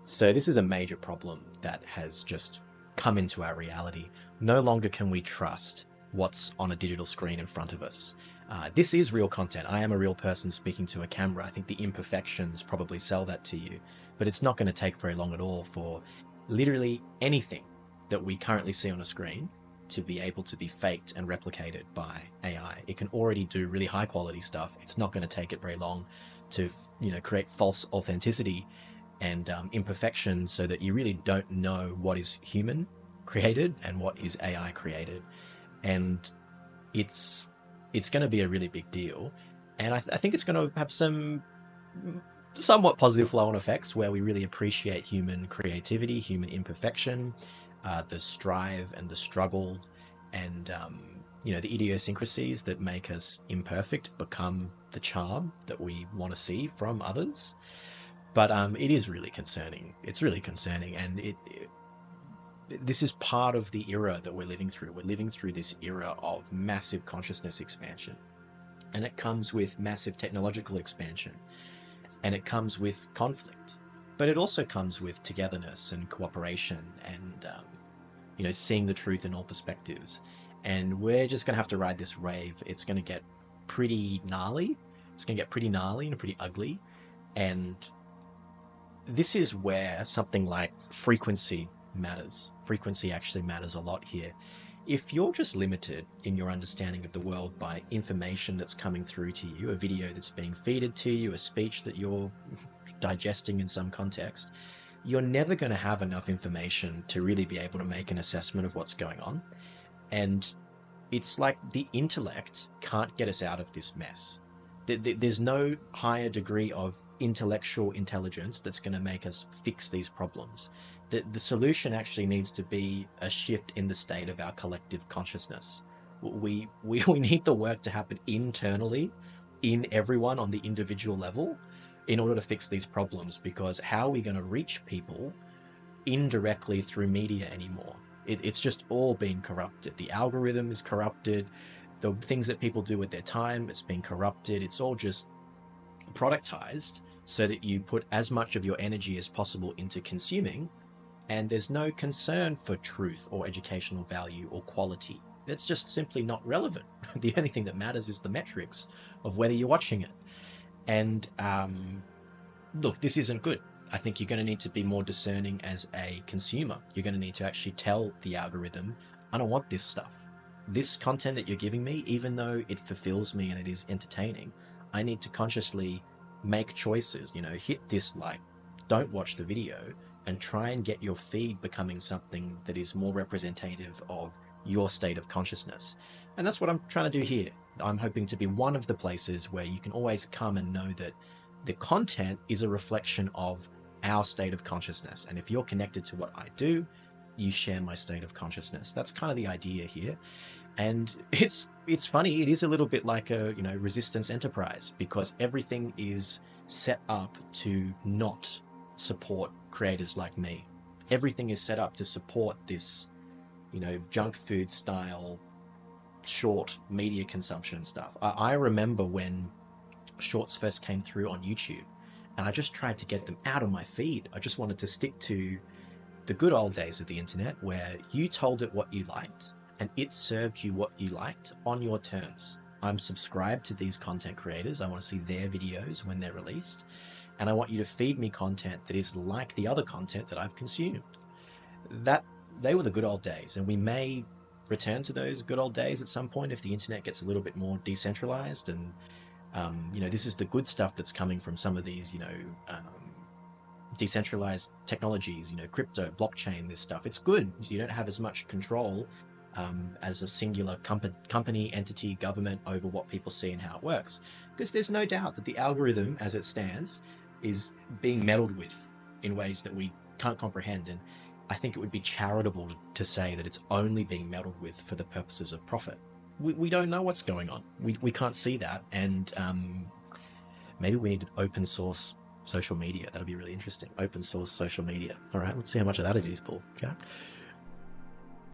So this is a major problem that has just come into our reality. No longer can we trust what's on a digital screen in front of us. This is real content. I am a real person speaking to a camera. I think the imperfections probably sell that to you, but it's not going to take very long at all for literally anything that we currently see on a screen to be able to be faked and replicated by AI. It can already do really high quality stuff. It's not going to take it very long to, create false authenticity and imperfections so that you really don't know what is human created and what is AI created. And it's going to be a really big deal. And I think it's going to have some somewhat positive flow-on effects where we really appreciate human creativity, human imperfection, the strive and the struggle, and the idiosyncrasies that make us imperfect become the charm that we want to see from others. But it is really concerning. It's really concerning, and this is part of the era that we're living through. We're living through this era of massive consciousness expansion, and it comes with massive technological expansion, and it comes with conflict, but it also comes with togetherness and cooperation and seeing the truth in all perspectives. And we're just going to have to ride this wave. It's going to get pretty gnarly. It's going to get pretty gnarly and pretty ugly. And this is where something like frequency matters. Frequency actually matters a lot here. If you're just limited in your understanding of the world by information that's coming through to you, a video that's being fed to you, a speech that you're digesting in some context, you're never going to have enough information to really be able to make an assessment of what's going on. And it's like the intellect can't get us out of this mess. There's no higher degree of intellectual intelligence that's going to make us fix these problems. The solution actually needs to be a shift in the state of our collective consciousness. We need the work to happen internally in everyone on the individual level in order to fix these problems, because how are we going to reach people indirectly through media anymore? It's just all being corrupted. The algorithm is corrupted. The things that people do with their time, it's been corrupted. It's all just productized so that you put as much of your energy as possible into consuming, and there's no concern for truth or educational value or quality. It's just simply not relevant. The only thing that matters is the metrics of whether you're watching it. And look, this isn't good. I think you're going to need to be more discerning as a consumer. You're going to need to actually tell the algorithm, I don't want this stuff. This content that you're giving me, even though it fulfills me and it is entertaining, I need to consciously make choices, hit dislike, don't watch the video, and try and get your feed becoming something that is more representative of your state of consciousness. And that's what I'm trying to do here. I'm hoping to be one of the places where you can always come and know that the content is a reflection of our state of consciousness. And if you're connected to what I do, you share my state of consciousness. That's kind of the idea here. And it's funny, it is a little bit like a resistance enterprise, because everything is set up to not support creators like me. Everything is set up to support this junk food style short media consumption stuff. I remember when shorts first came through on YouTube, and I just tried to get them out of my feed. I just wanted to stick to the good old days of the internet, where you told it what you liked and it served you what you liked on your terms. I'm subscribed to these content creators. I want to see their videos when they're released, and I want you to feed me content that is like the other content that I've consumed. They were the good old days, and we may return to those good old days at some point if the internet gets a little bit more decentralized. And this is the good stuff that's coming from some of these decentralized technologies, crypto, blockchain, this stuff. It's good. You don't have as much control as a singular company, entity, government over what people see and how it works, because there's no doubt that the algorithm as it stands is being meddled with in ways that we can't comprehend. And I think it would be charitable to say that it's only being meddled with for the purposes of profit. We don't know what's going on. We can't see that. And maybe we need an open source social media. That'll be really interesting. Open source social media. All right, let's see how much of that is useful. Okay.